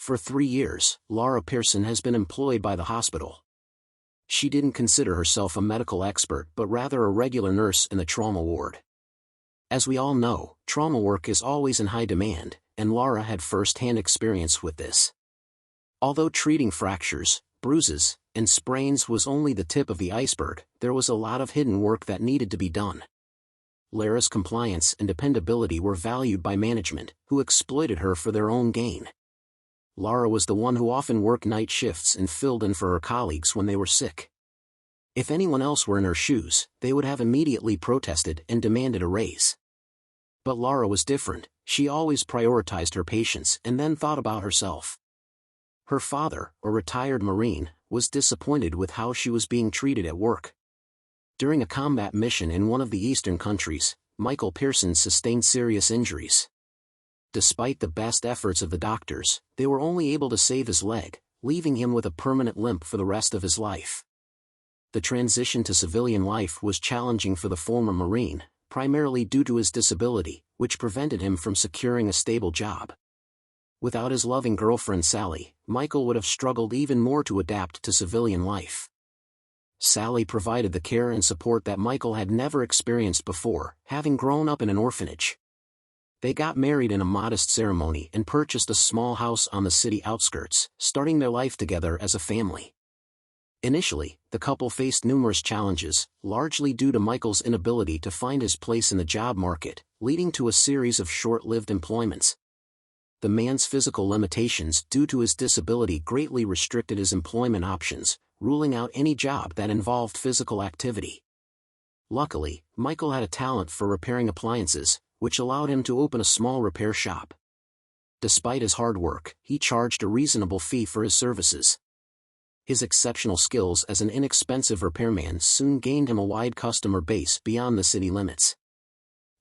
For 3 years, Laura Pearson has been employed by the hospital. She didn't consider herself a medical expert but rather a regular nurse in the trauma ward. As we all know, trauma work is always in high demand, and Laura had first-hand experience with this. Although treating fractures, bruises, and sprains was only the tip of the iceberg, there was a lot of hidden work that needed to be done. Laura's compliance and dependability were valued by management, who exploited her for their own gain. Laura was the one who often worked night shifts and filled in for her colleagues when they were sick. If anyone else were in her shoes, they would have immediately protested and demanded a raise. But Laura was different. She always prioritized her patients and then thought about herself. Her father, a retired Marine, was disappointed with how she was being treated at work. During a combat mission in one of the eastern countries, Michael Pearson sustained serious injuries. Despite the best efforts of the doctors, they were only able to save his leg, leaving him with a permanent limp for the rest of his life. The transition to civilian life was challenging for the former Marine, primarily due to his disability, which prevented him from securing a stable job. Without his loving girlfriend Sally, Michael would have struggled even more to adapt to civilian life. Sally provided the care and support that Michael had never experienced before, having grown up in an orphanage. They got married in a modest ceremony and purchased a small house on the city outskirts, starting their life together as a family. Initially, the couple faced numerous challenges, largely due to Michael's inability to find his place in the job market, leading to a series of short-lived employments. The man's physical limitations due to his disability greatly restricted his employment options, ruling out any job that involved physical activity. Luckily, Michael had a talent for repairing appliances, which allowed him to open a small repair shop. Despite his hard work, he charged a reasonable fee for his services. His exceptional skills as an inexpensive repairman soon gained him a wide customer base beyond the city limits.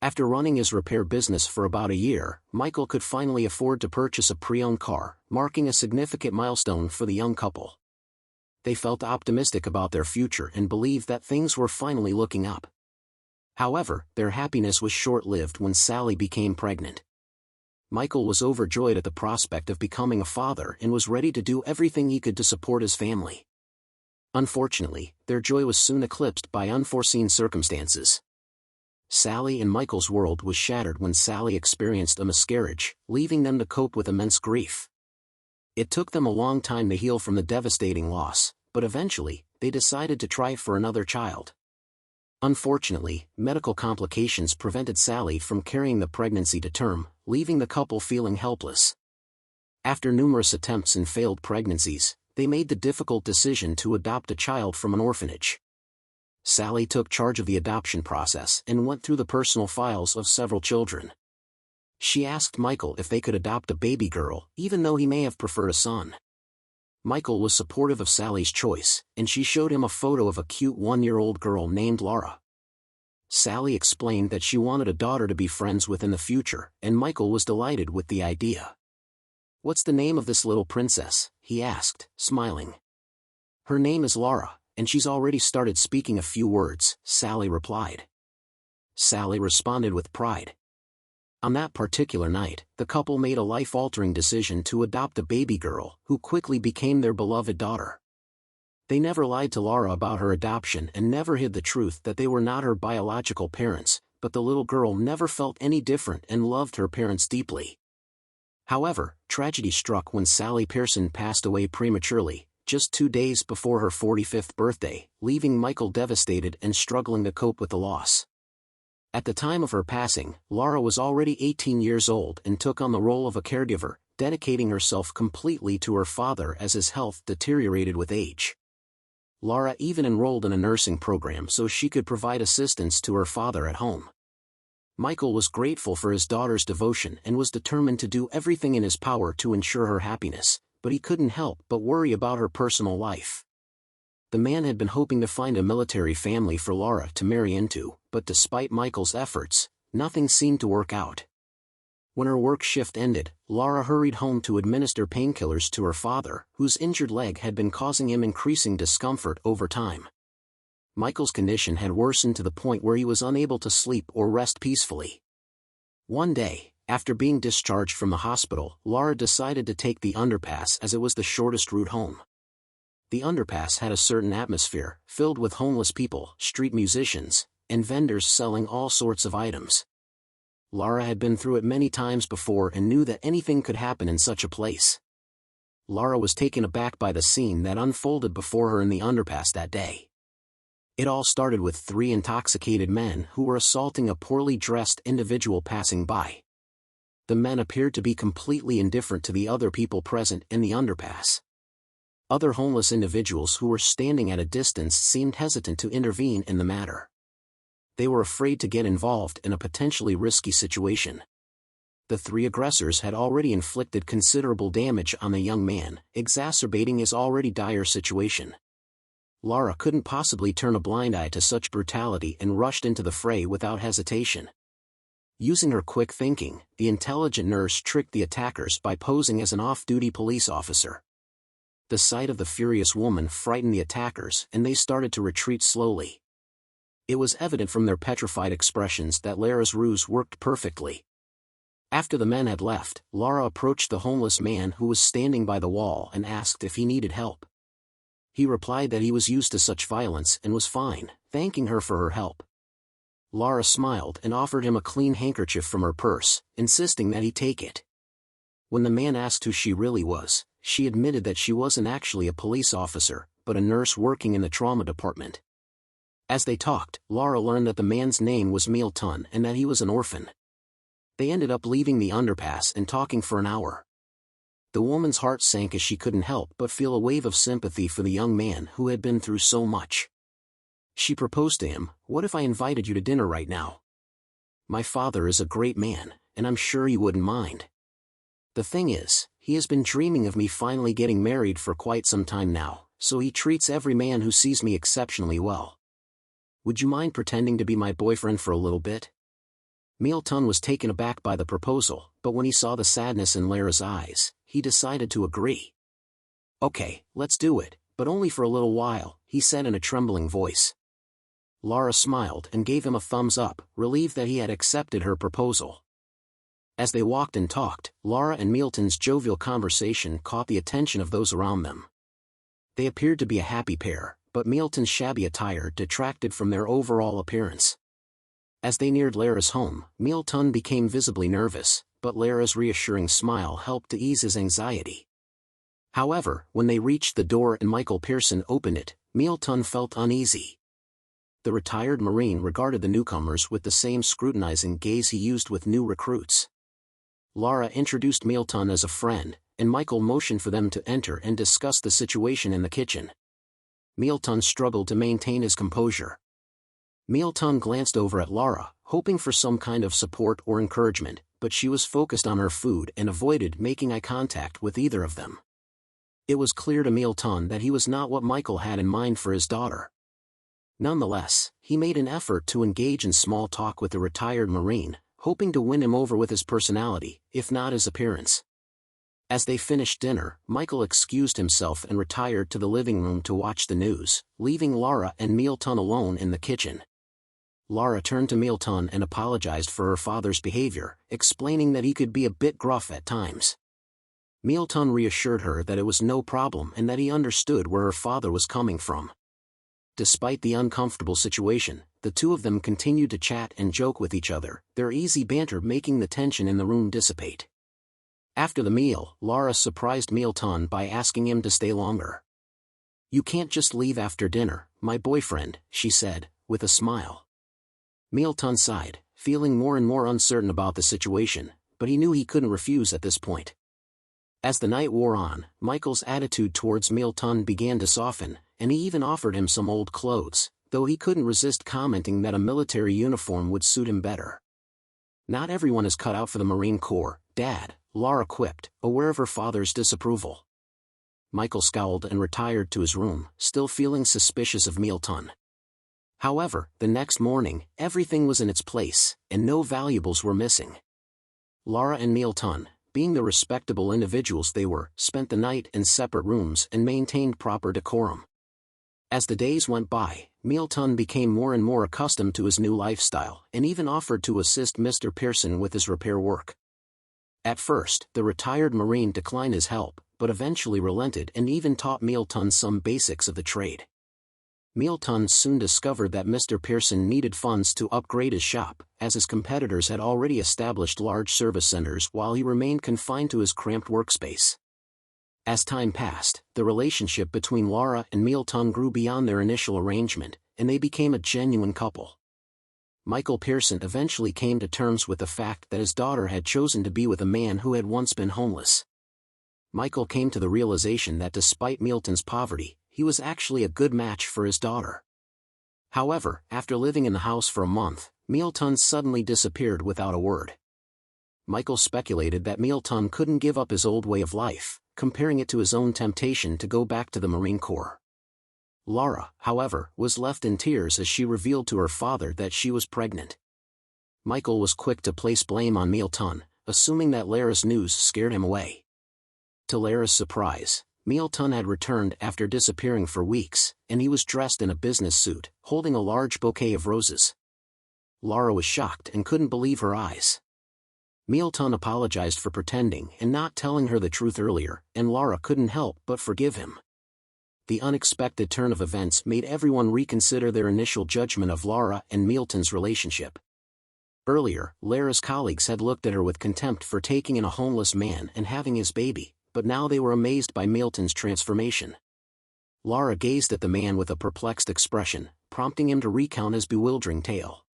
After running his repair business for about a year, Michael could finally afford to purchase a pre-owned car, marking a significant milestone for the young couple. They felt optimistic about their future and believed that things were finally looking up. However, their happiness was short-lived when Sally became pregnant. Michael was overjoyed at the prospect of becoming a father and was ready to do everything he could to support his family. Unfortunately, their joy was soon eclipsed by unforeseen circumstances. Sally and Michael's world was shattered when Sally experienced a miscarriage, leaving them to cope with immense grief. It took them a long time to heal from the devastating loss, but eventually, they decided to try for another child. Unfortunately, medical complications prevented Sally from carrying the pregnancy to term, leaving the couple feeling helpless. After numerous attempts and failed pregnancies, they made the difficult decision to adopt a child from an orphanage. Sally took charge of the adoption process and went through the personal files of several children. She asked Michael if they could adopt a baby girl, even though he may have preferred a son. Michael was supportive of Sally's choice, and she showed him a photo of a cute 1-year-old girl named Laura. Sally explained that she wanted a daughter to be friends with in the future, and Michael was delighted with the idea. "What's the name of this little princess?" he asked, smiling. "Her name is Laura, and she's already started speaking a few words," Sally replied. Sally responded with pride. On that particular night, the couple made a life-altering decision to adopt a baby girl, who quickly became their beloved daughter. They never lied to Laura about her adoption and never hid the truth that they were not her biological parents, but the little girl never felt any different and loved her parents deeply. However, tragedy struck when Sally Pearson passed away prematurely, just 2 days before her 45th birthday, leaving Michael devastated and struggling to cope with the loss. At the time of her passing, Laura was already 18 years old and took on the role of a caregiver, dedicating herself completely to her father as his health deteriorated with age. Laura even enrolled in a nursing program so she could provide assistance to her father at home. Michael was grateful for his daughter's devotion and was determined to do everything in his power to ensure her happiness, but he couldn't help but worry about her personal life. The man had been hoping to find a military family for Laura to marry into, but despite Michael's efforts, nothing seemed to work out. When her work shift ended, Laura hurried home to administer painkillers to her father, whose injured leg had been causing him increasing discomfort over time. Michael's condition had worsened to the point where he was unable to sleep or rest peacefully. One day, After being discharged from the hospital, Laura decided to take the underpass as it was the shortest route home. The underpass had a certain atmosphere, filled with homeless people, street musicians, and vendors selling all sorts of items. Laura had been through it many times before and knew that anything could happen in such a place. Laura was taken aback by the scene that unfolded before her in the underpass that day. It all started with 3 intoxicated men who were assaulting a poorly dressed individual passing by. The men appeared to be completely indifferent to the other people present in the underpass. Other homeless individuals who were standing at a distance seemed hesitant to intervene in the matter. They were afraid to get involved in a potentially risky situation. The 3 aggressors had already inflicted considerable damage on the young man, exacerbating his already dire situation. Laura couldn't possibly turn a blind eye to such brutality and rushed into the fray without hesitation. Using her quick thinking, the intelligent nurse tricked the attackers by posing as an off-duty police officer. The sight of the furious woman frightened the attackers and they started to retreat slowly. It was evident from their petrified expressions that Laura's ruse worked perfectly. After the men had left, Laura approached the homeless man who was standing by the wall and asked if he needed help. He replied that he was used to such violence and was fine, thanking her for her help. Laura smiled and offered him a clean handkerchief from her purse, insisting that he take it. When the man asked who she really was, she admitted that she wasn't actually a police officer, but a nurse working in the trauma department. As they talked, Laura learned that the man's name was Milton and that he was an orphan. They ended up leaving the underpass and talking for an hour. The woman's heart sank as she couldn't help but feel a wave of sympathy for the young man who had been through so much. She proposed to him, "What if I invited you to dinner right now? My father is a great man, and I'm sure you wouldn't mind. The thing is, he has been dreaming of me finally getting married for quite some time now, so he treats every man who sees me exceptionally well. Would you mind pretending to be my boyfriend for a little bit?" Milton was taken aback by the proposal, but when he saw the sadness in Laura's eyes, he decided to agree. "Okay, let's do it, but only for a little while," he said in a trembling voice. Laura smiled and gave him a thumbs up, relieved that he had accepted her proposal. As they walked and talked, Laura and Milton's jovial conversation caught the attention of those around them. They appeared to be a happy pair, but Milton's shabby attire detracted from their overall appearance. As they neared Laura's home, Milton became visibly nervous, but Laura's reassuring smile helped to ease his anxiety. However, when they reached the door and Michael Pearson opened it, Milton felt uneasy. The retired Marine regarded the newcomers with the same scrutinizing gaze he used with new recruits. Laura introduced Milton as a friend, and Michael motioned for them to enter and discuss the situation in the kitchen. Milton struggled to maintain his composure. Milton glanced over at Laura, hoping for some kind of support or encouragement, but she was focused on her food and avoided making eye contact with either of them. It was clear to Milton that he was not what Michael had in mind for his daughter. Nonetheless, he made an effort to engage in small talk with the retired Marine, hoping to win him over with his personality, if not his appearance. As they finished dinner, Michael excused himself and retired to the living room to watch the news, leaving Laura and Milton alone in the kitchen. Laura turned to Milton and apologized for her father's behavior, explaining that he could be a bit gruff at times. Milton reassured her that it was no problem and that he understood where her father was coming from. Despite the uncomfortable situation, the two of them continued to chat and joke with each other, their easy banter making the tension in the room dissipate. After the meal, Laura surprised Milton by asking him to stay longer. "You can't just leave after dinner, my boyfriend," she said, with a smile. Milton sighed, feeling more and more uncertain about the situation, but he knew he couldn't refuse at this point. As the night wore on, Michael's attitude towards Milton began to soften, and he even offered him some old clothes, though he couldn't resist commenting that a military uniform would suit him better. "Not everyone is cut out for the Marine Corps, Dad," Laura quipped, aware of her father's disapproval. Michael scowled and retired to his room, still feeling suspicious of Milton. However, the next morning, everything was in its place, and no valuables were missing. Laura and Milton, being the respectable individuals they were, spent the night in separate rooms and maintained proper decorum. As the days went by, Milton became more and more accustomed to his new lifestyle and even offered to assist Mr. Pearson with his repair work. At first, the retired Marine declined his help, but eventually relented and even taught Mealton some basics of the trade. Mealton soon discovered that Mr. Pearson needed funds to upgrade his shop, as his competitors had already established large service centers while he remained confined to his cramped workspace. As time passed, the relationship between Laura and Mealton grew beyond their initial arrangement, and they became a genuine couple. Michael Pearson eventually came to terms with the fact that his daughter had chosen to be with a man who had once been homeless. Michael came to the realization that despite Mealton's poverty, he was actually a good match for his daughter. However, after living in the house for a month, Mealton suddenly disappeared without a word. Michael speculated that Mealton couldn't give up his old way of life, comparing it to his own temptation to go back to the Marine Corps. Laura, however, was left in tears as she revealed to her father that she was pregnant. Michael was quick to place blame on Mealton, assuming that Lara's news scared him away. To Lara's surprise, Mealton had returned after disappearing for weeks, and he was dressed in a business suit, holding a large bouquet of roses. Lara was shocked and couldn't believe her eyes. Mealton apologized for pretending and not telling her the truth earlier, and Lara couldn't help but forgive him. The unexpected turn of events made everyone reconsider their initial judgment of Lara and Mealton's relationship. Earlier, Lara's colleagues had looked at her with contempt for taking in a homeless man and having his baby, but now they were amazed by Mealton's transformation. Lara gazed at the man with a perplexed expression, prompting him to recount his bewildering tale.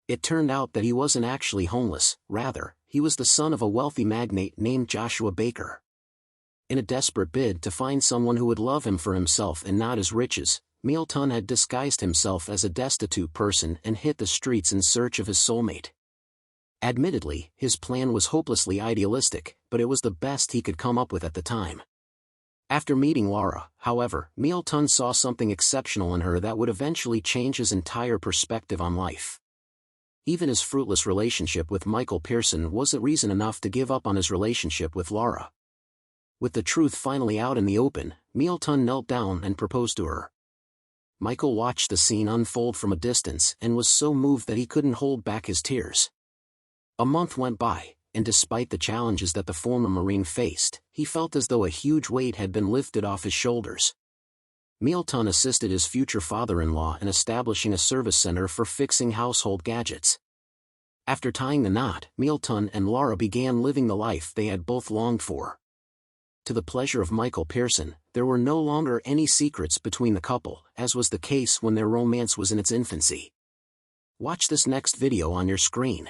It turned out that he wasn't actually homeless, rather, he was the son of a wealthy magnate named Joshua Beggar. In a desperate bid to find someone who would love him for himself and not his riches, Mealton had disguised himself as a destitute person and hit the streets in search of his soulmate. Admittedly, his plan was hopelessly idealistic, but it was the best he could come up with at the time. After meeting Lara, however, Mealton saw something exceptional in her that would eventually change his entire perspective on life. Even his fruitless relationship with Michael Pearson wasn't reason enough to give up on his relationship with Lara. With the truth finally out in the open, Mealton knelt down and proposed to her. Michael watched the scene unfold from a distance and was so moved that he couldn't hold back his tears. A month went by, and despite the challenges that the former Marine faced, he felt as though a huge weight had been lifted off his shoulders. Mealton assisted his future father-in-law in establishing a service center for fixing household gadgets. After tying the knot, Mealton and Lara began living the life they had both longed for. To the pleasure of Michael Pearson, there were no longer any secrets between the couple, as was the case when their romance was in its infancy. Watch this next video on your screen.